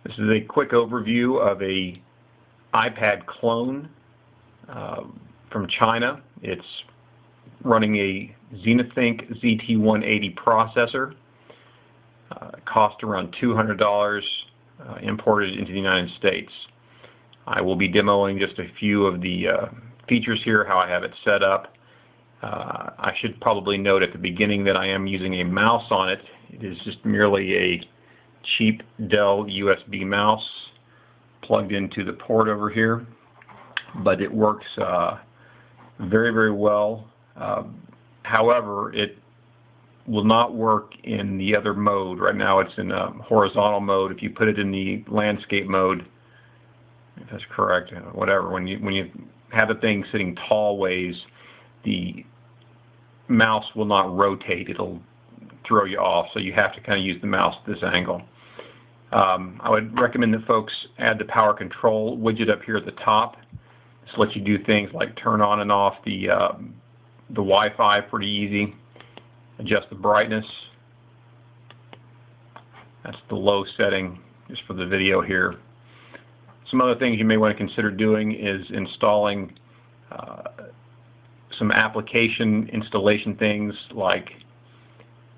This is a quick overview of a iPad clone from China. It's running a Zenithink ZT-180 processor. Cost around $200, imported into the United States. I will be demoing just a few of the features here, how I have it set up. I should probably note at the beginning that I am using a mouse on it. It is just merely a cheap Dell USB mouse plugged into the port over here, but it works very, very well. However, it will not work in the other mode. Right now it's in horizontal mode. If you put it in the landscape mode, if that's correct, whatever, when you have the thing sitting tall ways, the mouse will not rotate. It'll throw you off, so you have to kind of use the mouse at this angle. I would recommend that folks add the power control widget up here at the top. This lets you do things like turn on and off the Wi-Fi pretty easy. Adjust the brightness. That's the low setting just for the video here. Some other things you may want to consider doing is installing some application installation things like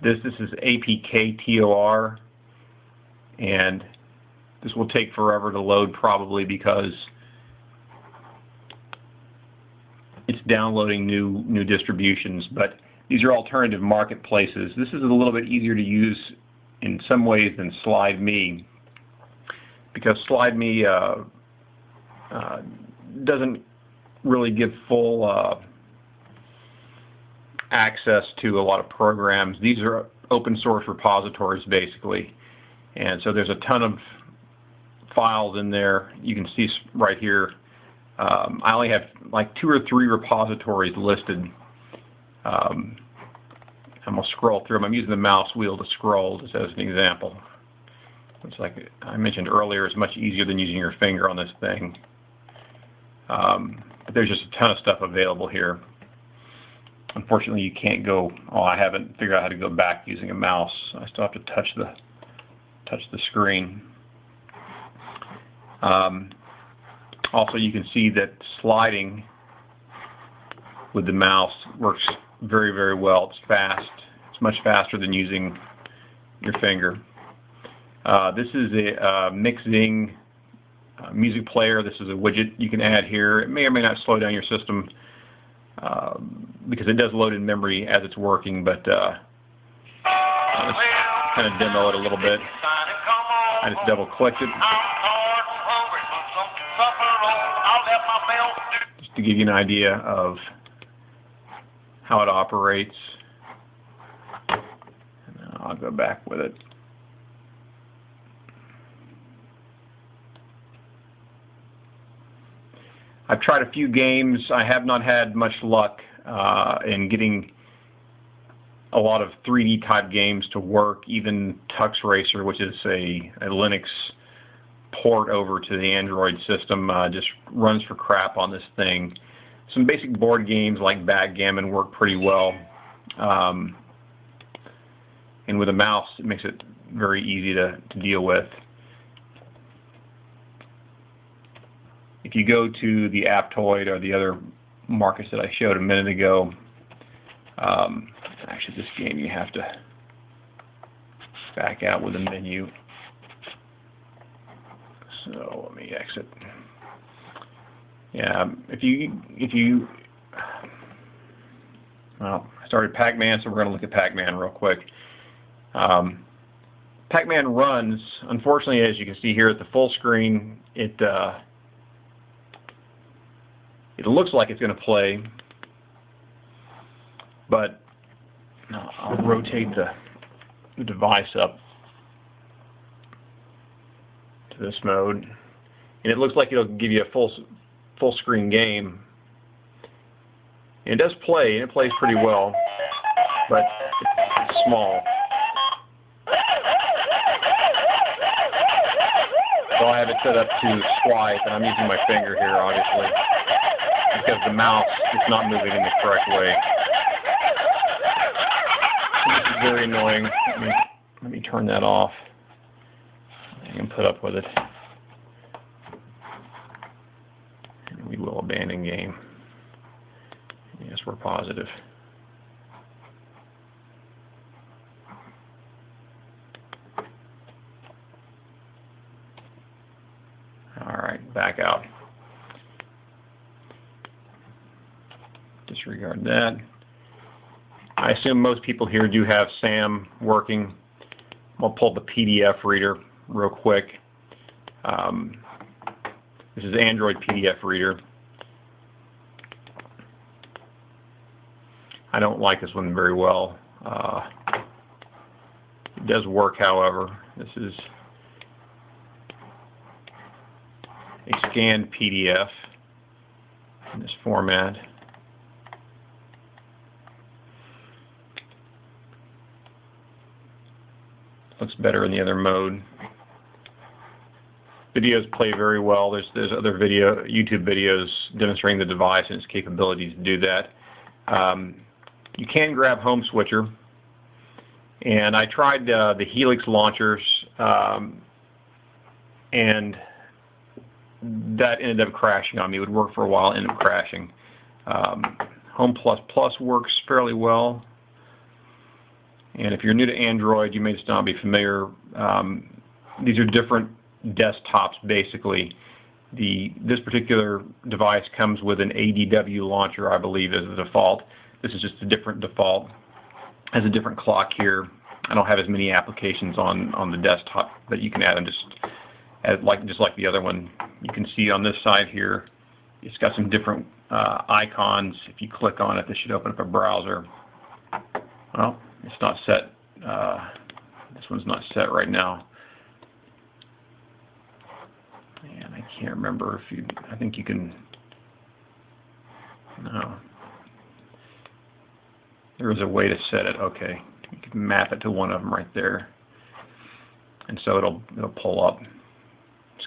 this. This is APK-TOR, and this will take forever to load probably because it's downloading new distributions, but these are alternative marketplaces. This is a little bit easier to use in some ways than SlideMe, because SlideMe doesn't really give full access to a lot of programs. These are open source repositories basically, and so there's a ton of files in there. You can see right here I only have like 2 or 3 repositories listed. I'm going to scroll through them. I'm using the mouse wheel to scroll just as an example. It's like I mentioned earlier, it's much easier than using your finger on this thing. But there's just a ton of stuff available here. Unfortunately, you can't go. Oh, I haven't figured out how to go back using a mouse. I still have to touch the screen. Also, you can see that sliding with the mouse works very, very well. It's fast. It's much faster than using your finger. This is a Mixing music player. This is a widget you can add here. It may or may not slow down your system because it does load in memory as it's working, but let's kind of demo it a little bit. I just double clicked it just to give you an idea of how it operates. And I'll go back with it. I've tried a few games. I have not had much luck in getting a lot of 3D type games to work. Even Tux Racer, which is a Linux port over to the Android system, just runs for crap on this thing. Some basic board games like backgammon work pretty well. And with a mouse, it makes it very easy to deal with. If you go to the Aptoid or the other markets that I showed a minute ago, actually this game you have to back out with a menu. So let me exit. Yeah, well, I started Pac-Man, so we're going to look at Pac-Man real quick. Pac-Man runs, unfortunately, as you can see here at the full screen, it looks like it's going to play, but I'll rotate the device up to this mode, and it looks like it'll give you a full screen game. And it does play, and it plays pretty well, but it's small. So I have it set up to swipe, and I'm using my finger here, obviously, because the mouse is not moving in the correct way. So this is very annoying. Let me turn that off. I can put up with it. And we will abandon game. Yes, we're positive. Alright, back out. Disregard that. I assume most people here do have SAM working. I'll pull the PDF reader real quick. This is Android PDF reader. I don't like this one very well. It does work, however. This is a scanned PDF in this format. Looks better in the other mode. Videos play very well. There's other YouTube videos demonstrating the device and its capabilities to do that. You can grab Home Switcher, and I tried the Helix launchers, and that ended up crashing on me. It would work for a while, ended up crashing. Home works fairly well. And if you're new to Android, you may just not be familiar. These are different desktops, basically. This particular device comes with an ADW launcher, I believe, as the default. This is just a different default. Has a different clock here. I don't have as many applications on the desktop, but you can add them just like the other one. You can see on this side here, it's got some different icons. If you click on it, this should open up a browser. Well, it's not set. This one's not set right now. And I can't remember if I think you can, no. There is a way to set it. Okay. You can map it to one of them right there. And so it'll pull up.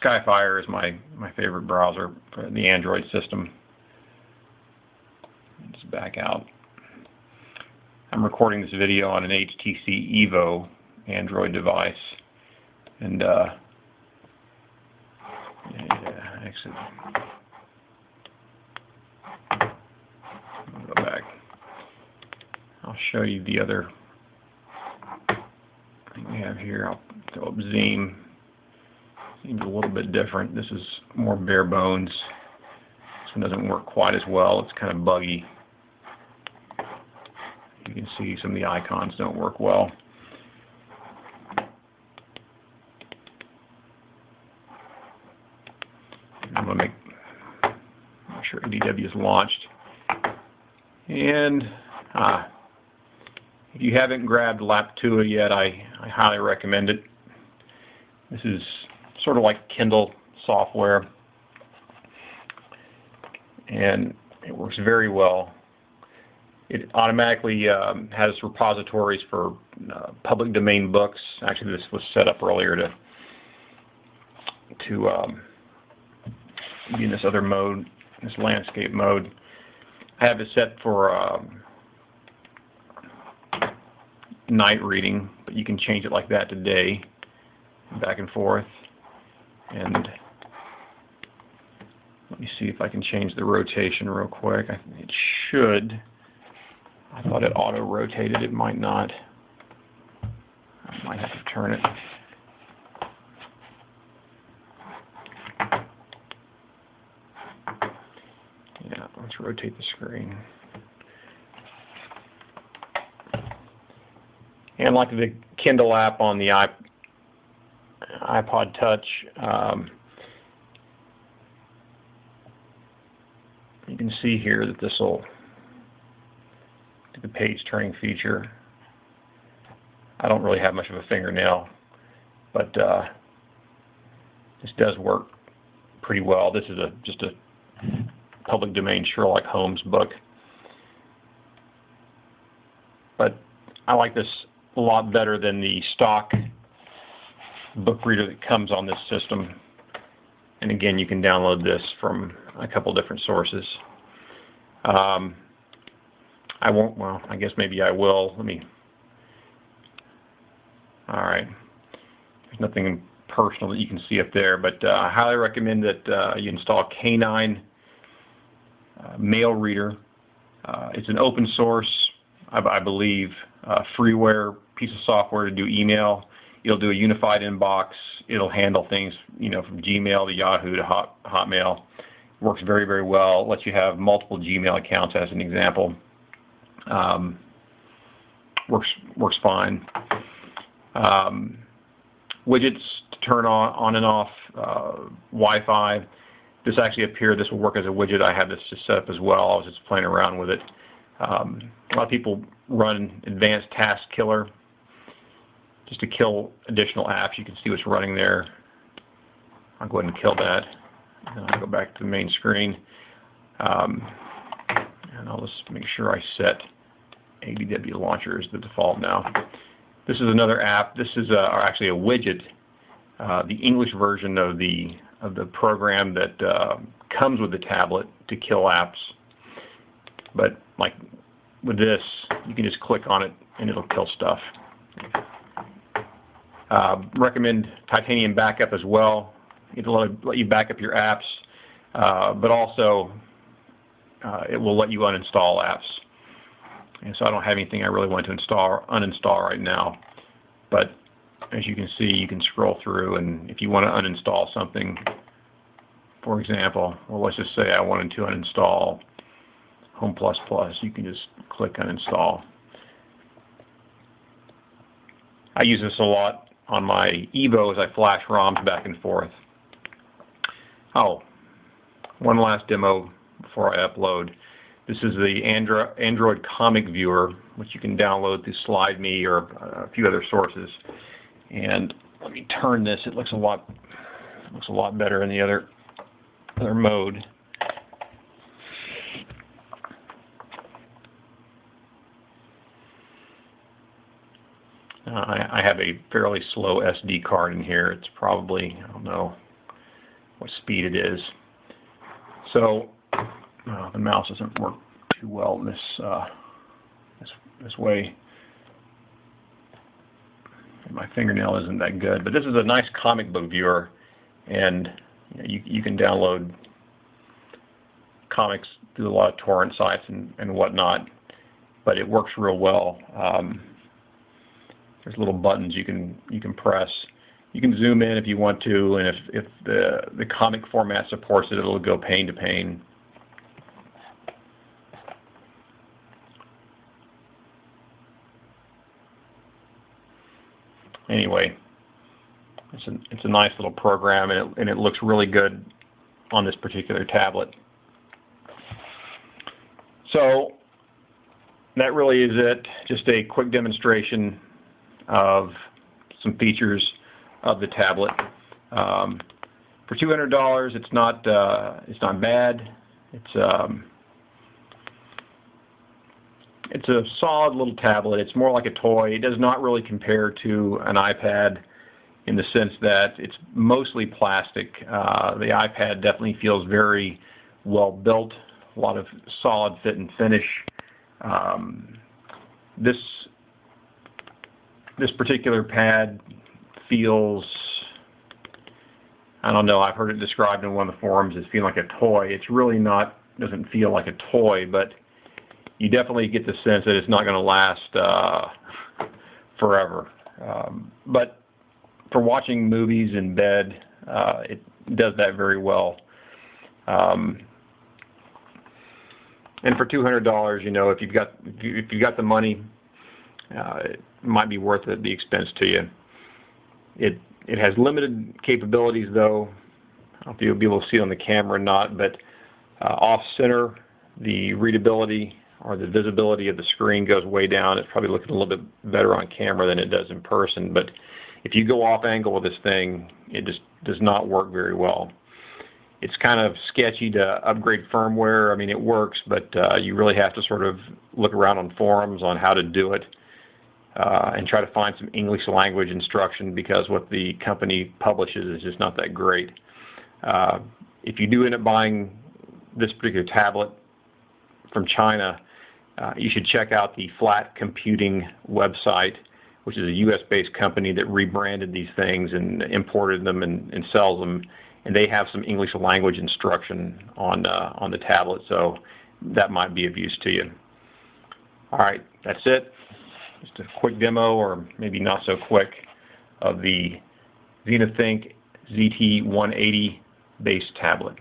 Skyfire is my favorite browser for the Android system. Let's back out. I'm recording this video on an HTC Evo Android device, and exit. I'll go back. I'll show you the other thing we have here. I'll throw up Zoom. Seems a little bit different. This is more bare bones. This one doesn't work quite as well. It's kind of buggy. You can see some of the icons don't work well. I'm going to make sure ADW is launched. And if you haven't grabbed Laptua yet, I highly recommend it. This is sort of like Kindle software, and it works very well. It automatically has repositories for public domain books. Actually, this was set up earlier to be in this other mode, this landscape mode. I have it set for night reading, but you can change it like that to day, back and forth. And let me see if I can change the rotation real quick. It should. I thought it auto-rotated. It might not. I might have to turn it. Yeah, let's rotate the screen. And like the Kindle app on the iPod Touch, you can see here that this will the page turning feature. I don't really have much of a fingernail, but this does work pretty well. This is just a public domain Sherlock Holmes book, but I like this a lot better than the stock book reader that comes on this system. And again, you can download this from a couple different sources. I won't, well, I guess maybe I will. Alright. There's nothing personal that you can see up there, but I highly recommend that you install K9 mail reader. It's an open source, I believe, freeware piece of software to do email. It'll do a unified inbox. It'll handle things, from Gmail to Yahoo to Hotmail. Works very, very well. Lets you have multiple Gmail accounts, as an example. Works fine. Widgets to turn on and off Wi-Fi. This actually appeared. This will work as a widget. I have this just set up as well. I was just playing around with it. A lot of people run Advanced Task Killer just to kill additional apps. You can see what's running there. I'll go ahead and kill that. And I'll go back to the main screen. And I'll just make sure I set ABW Launcher as the default now. This is another app. This is actually a widget, the English version of the program that comes with the tablet to kill apps. But like with this, you can just click on it and it'll kill stuff. Recommend Titanium Backup as well. It'll let you back up your apps, but also it will let you uninstall apps. And so I don't have anything I really want to uninstall right now. But as you can see, you can scroll through, and if you want to uninstall something, for example, well, let's just say I wanted to uninstall Home++, you can just click uninstall. I use this a lot on my Evo as I flash ROMs back and forth. Oh, one last demo before I upload. This is the Android comic viewer, which you can download through SlideMe or a few other sources. And let me turn this. It looks a lot better in the other mode. I have a fairly slow SD card in here. It's probably, I don't know what speed it is. So the mouse doesn't work too well in this way. And my fingernail isn't that good, but this is a nice comic book viewer, and you can download comics through a lot of torrent sites and whatnot. But it works real well. There's little buttons you can press. You can zoom in if you want to, and if the comic format supports it, it'll go pane to pane. Anyway, it's a nice little program, and it looks really good on this particular tablet. So that really is it. Just a quick demonstration of some features of the tablet. For $200, it's not bad. It's a solid little tablet. It's more like a toy. It does not really compare to an iPad in the sense that it's mostly plastic. The iPad definitely feels very well built. A lot of solid fit and finish. This particular pad feels, I don't know, I've heard it described in one of the forums as feeling like a toy. It's really not, doesn't feel like a toy, but you definitely get the sense that it's not going to last forever. But for watching movies in bed, it does that very well. And for $200, if you've got the money, it might be worth the expense to you. It has limited capabilities, though. I don't know if you'll be able to see it on the camera or not, but off-center, the readability or the visibility of the screen goes way down. It's probably looking a little bit better on camera than it does in person, but if you go off angle with this thing, it just does not work very well. It's kind of sketchy to upgrade firmware. I mean, it works, but you really have to sort of look around on forums on how to do it and try to find some English language instruction, because what the company publishes is just not that great. If you do end up buying this particular tablet from China, you should check out the Flat Computing website, which is a U.S.-based company that rebranded these things and imported them and sells them. And they have some English language instruction on the tablet, so that might be of use to you. All right, that's it. Just a quick demo, or maybe not so quick, of the ZT-180 base tablet.